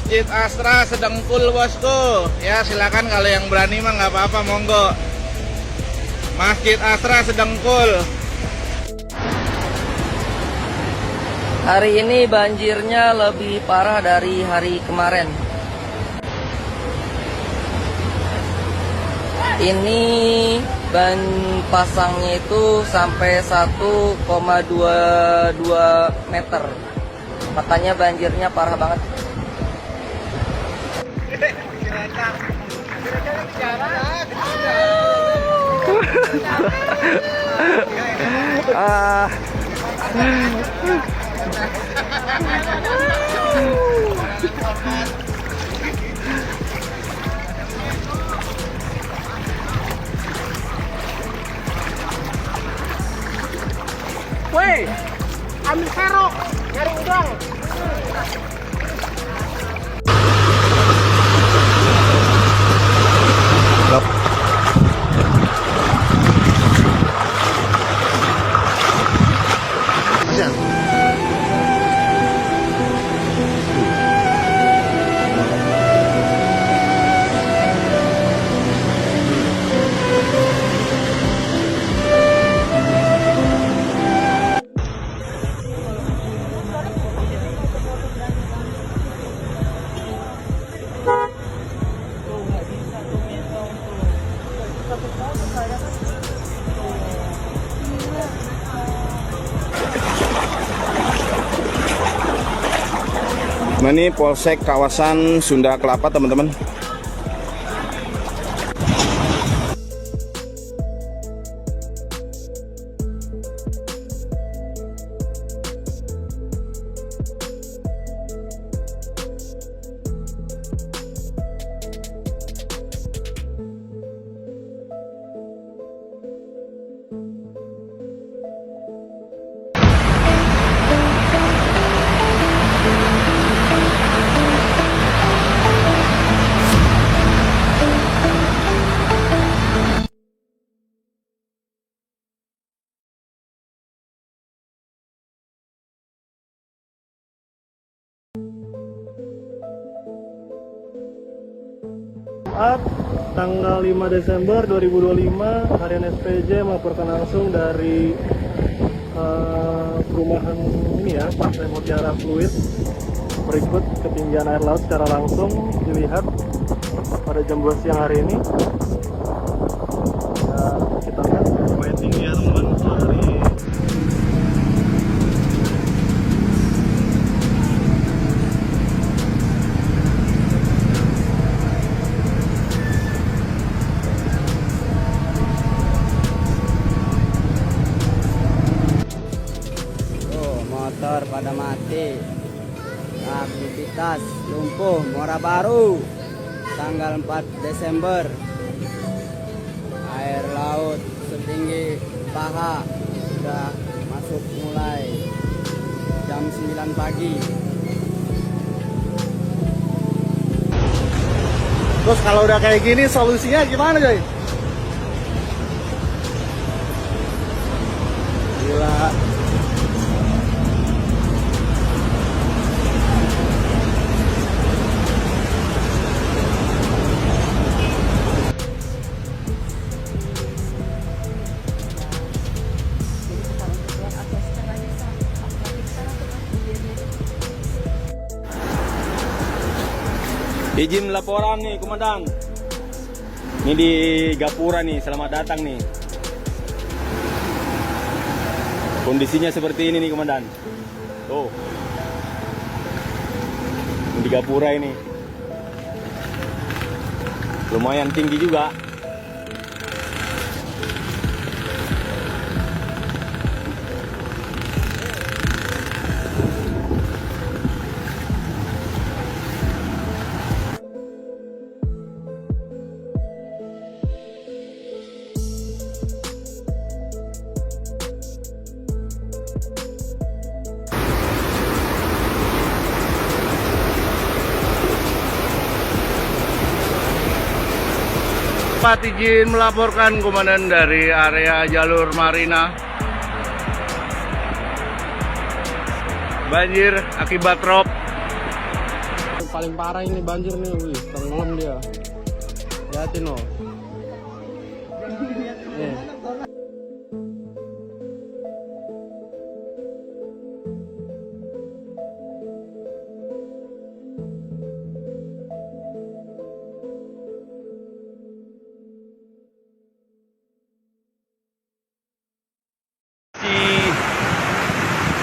Masjid Astra Sedengkul bosku. Ya silakan kalau yang berani mah nggak apa-apa, monggo. Masjid Astra Sedengkul. Hari ini banjirnya lebih parah dari hari kemarin. Ini ban pasangnya itu sampai 1,22 meter. Makanya banjirnya parah banget. Woi, ambil serok, nyari udang. Ini Polsek kawasan Sunda Kelapa, teman-teman. Tanggal 5 Desember 2025, harian SPJ melaporkan langsung dari perumahan ini ya, Pantai Mutiara Fluid. Berikut ketinggian air laut secara langsung dilihat pada jam 2 siang hari ini. Ya, kita lihat lumayan tinggi ya teman-teman dari motor pada mati. Aktivitas lumpuh Muara Baru tanggal 4 Desember. Air laut setinggi paha sudah masuk mulai jam 9 pagi. Terus kalau udah kayak gini solusinya gimana, coy? Gila. Izin laporan nih, Komandan. Ini di Gapura nih, selamat datang nih. Kondisinya seperti ini nih, Komandan. Tuh. Di Gapura ini. Lumayan tinggi juga. Izin melaporkan komandan dari area jalur Marina. Banjir akibat rob. paling parah ini banjir nih, wih, tenggelam dia. Lihatin loh. Nih.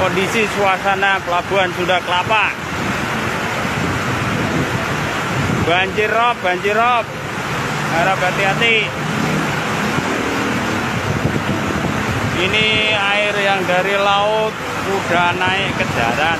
Kondisi suasana pelabuhan Sunda Kelapa. Banjir rob. Harap hati-hati. Ini air yang dari laut sudah naik ke darat.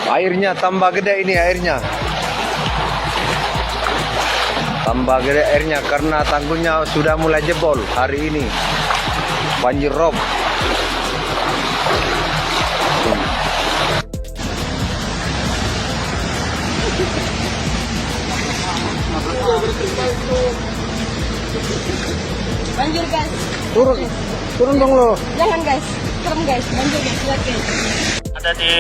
Airnya tambah gede ini airnya. Tambah gede airnya karena tanggulnya sudah mulai jebol hari ini. Banjir rob. Banjir guys. Turun dong lo. Jangan guys. Serem guys. Banjir guys. Lihat guys. Ada di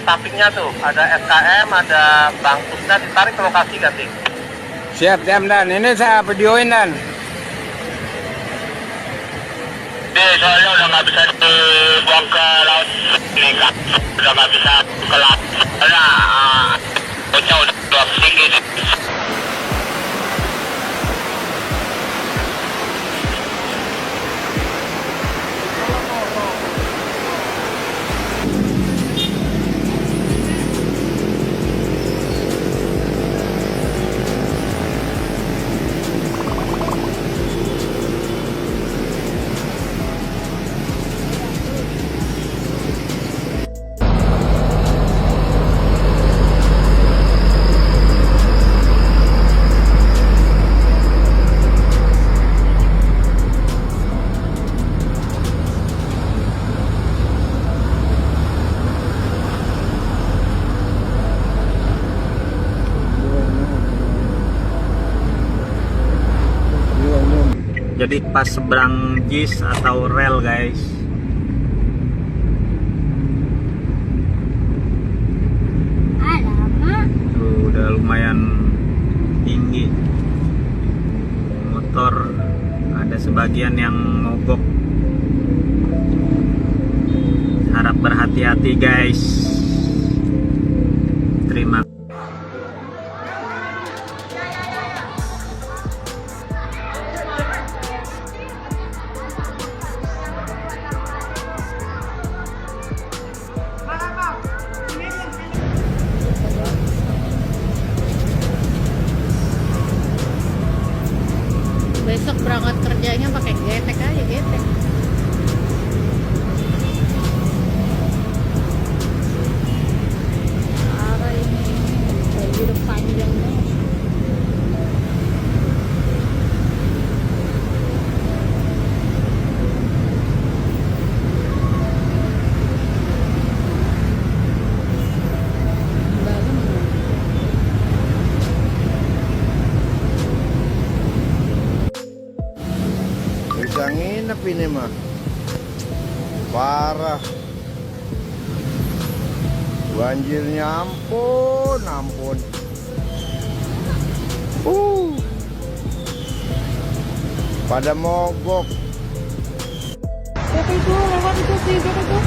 sampingnya tuh, ada SKM, ada Bang Pusna, ditarik ke lokasi gak sih? Siap, jam Dan. Ini saya videoin Dan. Soalnya udah nggak bisa dibuang ke laut ini kan, udah nggak bisa ke laut. Karena bocah udah tinggi. Jadi pas seberang JIS atau rel guys. Tuh, udah lumayan tinggi. Motor ada sebagian yang mogok. Harap berhati-hati guys. Terima kasih. Besok berangkat kerjanya pakai getek aja, getek. Parah ini, banjir panjang nih. Bisa nginep ini mah. Parah. Banjirnya ampun. Pada mogok. Siapa itu? Lewat itu sih, siapa itu?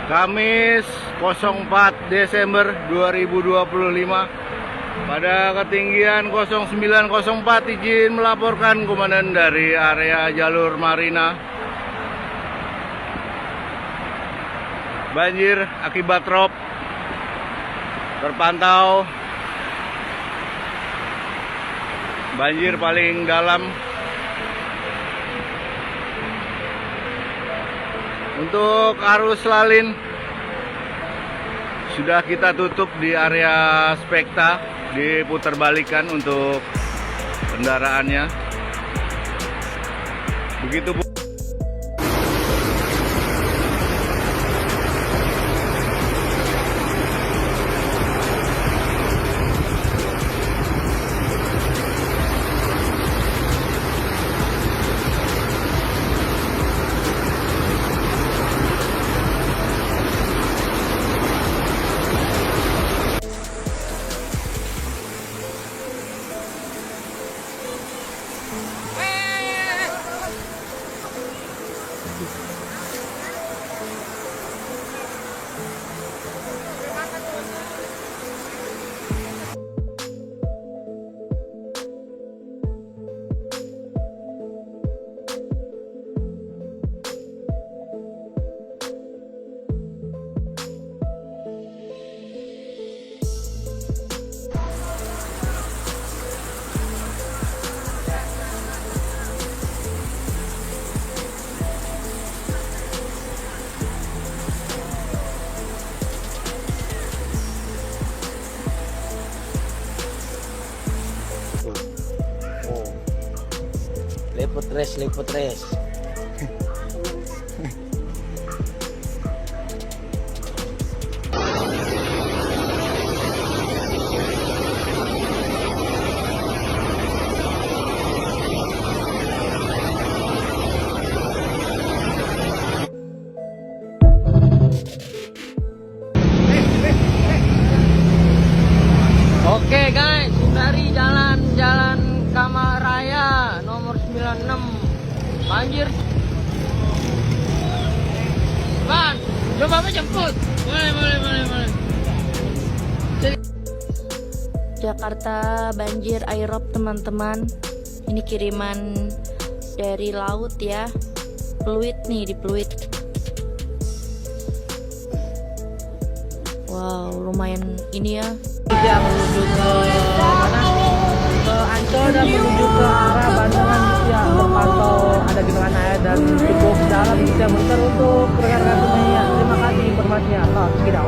Kamis 04 Desember 2025 pada ketinggian 0904 izin melaporkan komandan dari area jalur Marina. Banjir akibat rob terpantau. Banjir paling dalam. Untuk arus lalin sudah kita tutup di area Spekta, diputar balikan untuk kendaraannya. Begitu Bu. Liput res. Oke guys, dari jalan Kamaraya nomor 96 banjir. Bang, coba Bapak jemput. Boleh. Jakarta banjir air rob teman-teman. Ini kiriman dari laut ya. Pluit nih, di Pluit. Wow, lumayan ini ya. Tidak menuju ke mana? Ke Ancol dan menuju ke arah Bandungan ya, terpantau ada genangan air dan cukup dalam bisa muter untuk rekan-rekan semuanya. Terima kasih informasinya. Tidak.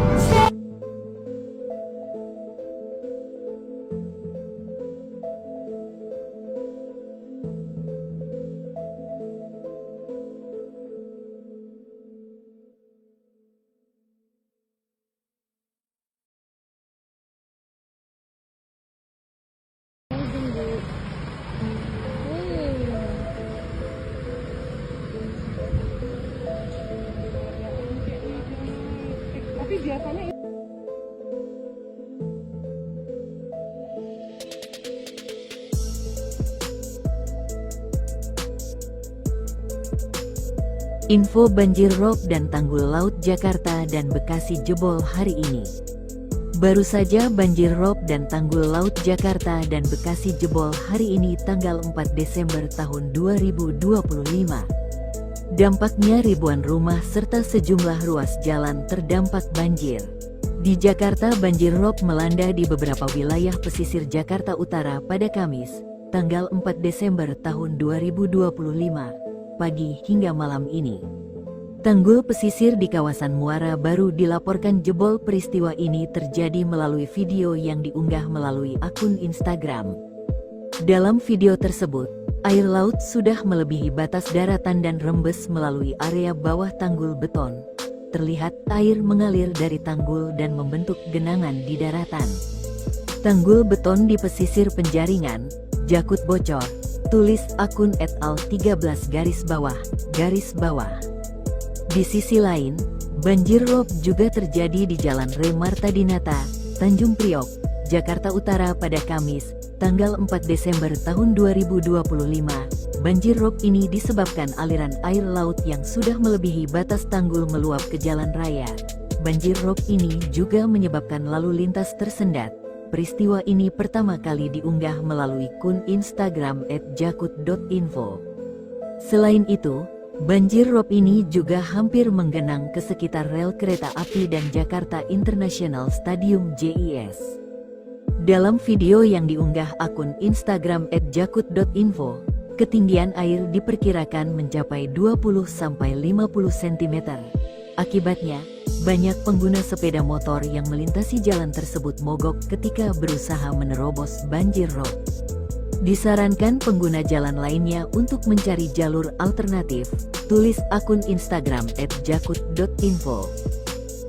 Info banjir rob dan tanggul laut Jakarta dan Bekasi jebol hari ini. Baru saja banjir rob dan tanggul laut Jakarta dan Bekasi jebol hari ini tanggal 4 Desember tahun 2025. Dampaknya ribuan rumah serta sejumlah ruas jalan terdampak banjir. Di Jakarta banjir rob melanda di beberapa wilayah pesisir Jakarta Utara pada Kamis, tanggal 4 Desember tahun 2025. Pagi hingga malam ini. Tanggul pesisir di kawasan Muara Baru dilaporkan jebol. Peristiwa ini terjadi melalui video yang diunggah melalui akun Instagram. Dalam video tersebut, air laut sudah melebihi batas daratan dan rembes melalui area bawah tanggul beton. Terlihat air mengalir dari tanggul dan membentuk genangan di daratan. Tanggul beton di pesisir Penjaringan, Jakut bocor. Tulis akun @al13 garis bawah. Di sisi lain, banjir rob juga terjadi di Jalan Re Marta Dinata, Tanjung Priok, Jakarta Utara pada Kamis, tanggal 4 Desember tahun 2025. Banjir rob ini disebabkan aliran air laut yang sudah melebihi batas tanggul meluap ke jalan raya. Banjir rob ini juga menyebabkan lalu lintas tersendat. Peristiwa ini pertama kali diunggah melalui akun Instagram @jakut.info. Selain itu, banjir rob ini juga hampir menggenang ke sekitar rel kereta api dan Jakarta International Stadium JIS. Dalam video yang diunggah akun Instagram @jakut.info, ketinggian air diperkirakan mencapai 20-50 cm. Akibatnya, banyak pengguna sepeda motor yang melintasi jalan tersebut mogok ketika berusaha menerobos banjir rob. Disarankan pengguna jalan lainnya untuk mencari jalur alternatif, tulis akun Instagram @jakut.info.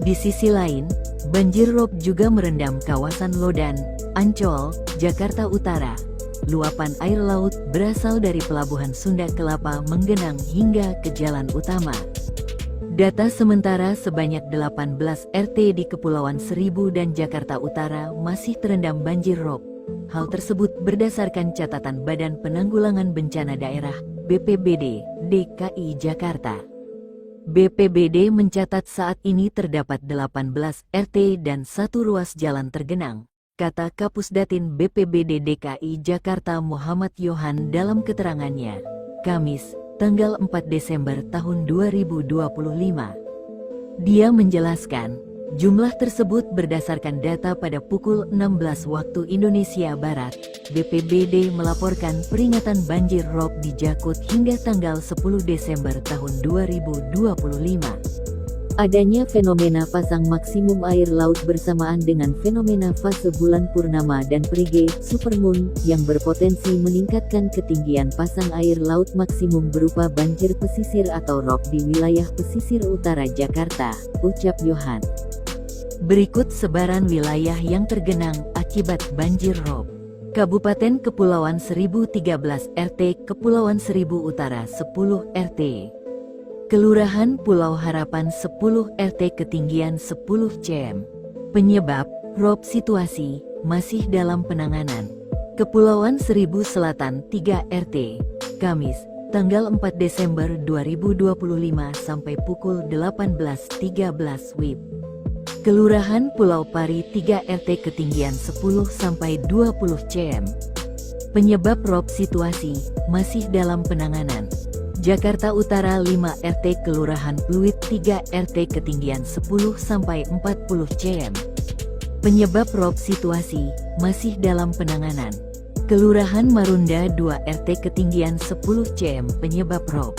Di sisi lain, banjir rob juga merendam kawasan Lodan, Ancol, Jakarta Utara. Luapan air laut berasal dari Pelabuhan Sunda Kelapa menggenang hingga ke jalan utama. Data sementara sebanyak 18 RT di Kepulauan Seribu dan Jakarta Utara masih terendam banjir rob. Hal tersebut berdasarkan catatan Badan Penanggulangan Bencana Daerah (BPBD) DKI Jakarta. BPBD mencatat saat ini terdapat 18 RT dan 1 ruas jalan tergenang, kata Kapusdatin BPBD DKI Jakarta Muhammad Yohan dalam keterangannya, Kamis, tanggal 4 Desember tahun 2025. Dia menjelaskan, jumlah tersebut berdasarkan data pada pukul 16 waktu Indonesia Barat. BPBD melaporkan peringatan banjir rob di Jakut hingga tanggal 10 Desember tahun 2025. Adanya fenomena pasang maksimum air laut bersamaan dengan fenomena fase bulan purnama dan perige supermoon yang berpotensi meningkatkan ketinggian pasang air laut maksimum berupa banjir pesisir atau rob di wilayah pesisir utara Jakarta, ucap Yohan. Berikut sebaran wilayah yang tergenang akibat banjir rob. Kabupaten Kepulauan Seribu 13 RT, Kepulauan Seribu Utara 10 RT. Kelurahan Pulau Harapan 10 RT ketinggian 10 cm. Penyebab, rob situasi, masih dalam penanganan. Kepulauan Seribu Selatan 3 RT. Kamis, tanggal 4 Desember 2025 sampai pukul 18.13 WIB. Kelurahan Pulau Pari 3 RT ketinggian 10-20 cm. Penyebab rob situasi, masih dalam penanganan. Jakarta Utara 5 RT Kelurahan Pluit 3 RT ketinggian 10-40 cm. Penyebab rob situasi, masih dalam penanganan. Kelurahan Marunda 2 RT ketinggian 10 cm. Penyebab rob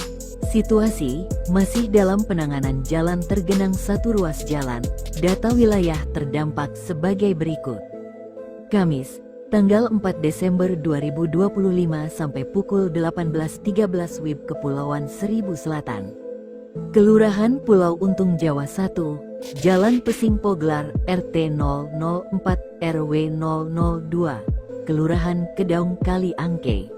situasi, masih dalam penanganan. Jalan tergenang 1 ruas jalan. Data wilayah terdampak sebagai berikut. Kamis, tanggal 4 Desember 2025 sampai pukul 18.13 WIB Kepulauan Seribu Selatan. Kelurahan Pulau Untung Jawa 1, Jalan Pesing Poglar, RT 004 RW 002, Kelurahan Kedaung Kali Angke.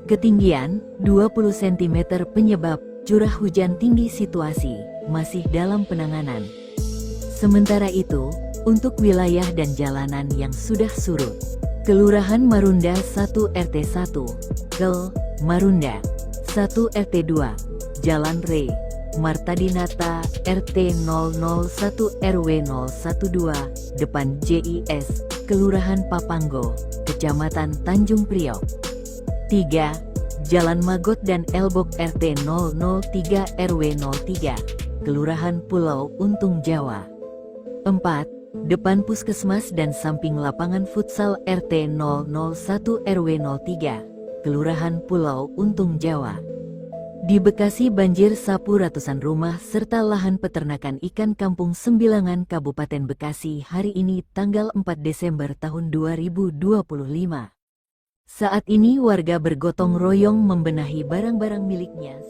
Ketinggian 20 cm. Penyebab curah hujan tinggi. Situasi masih dalam penanganan. Sementara itu, untuk wilayah dan jalanan yang sudah surut, Kelurahan Marunda 1 RT 1, Kel, Marunda 1 RT 2, Jalan Re, Martadinata, RT 001 RW 012, depan JIS, Kelurahan Papanggo, Kecamatan Tanjung Priok. 3. Jalan Magot dan Elbok RT 003 RW 03, Kelurahan Pulau Untung Jawa. 4. Depan Puskesmas dan samping lapangan futsal RT 001 RW 03, Kelurahan Pulau Untung Jawa. Di Bekasi banjir sapu ratusan rumah serta lahan peternakan ikan Kampung Sembilangan Kabupaten Bekasi hari ini tanggal 4 Desember tahun 2025. Saat ini warga bergotong royong membenahi barang-barang miliknya.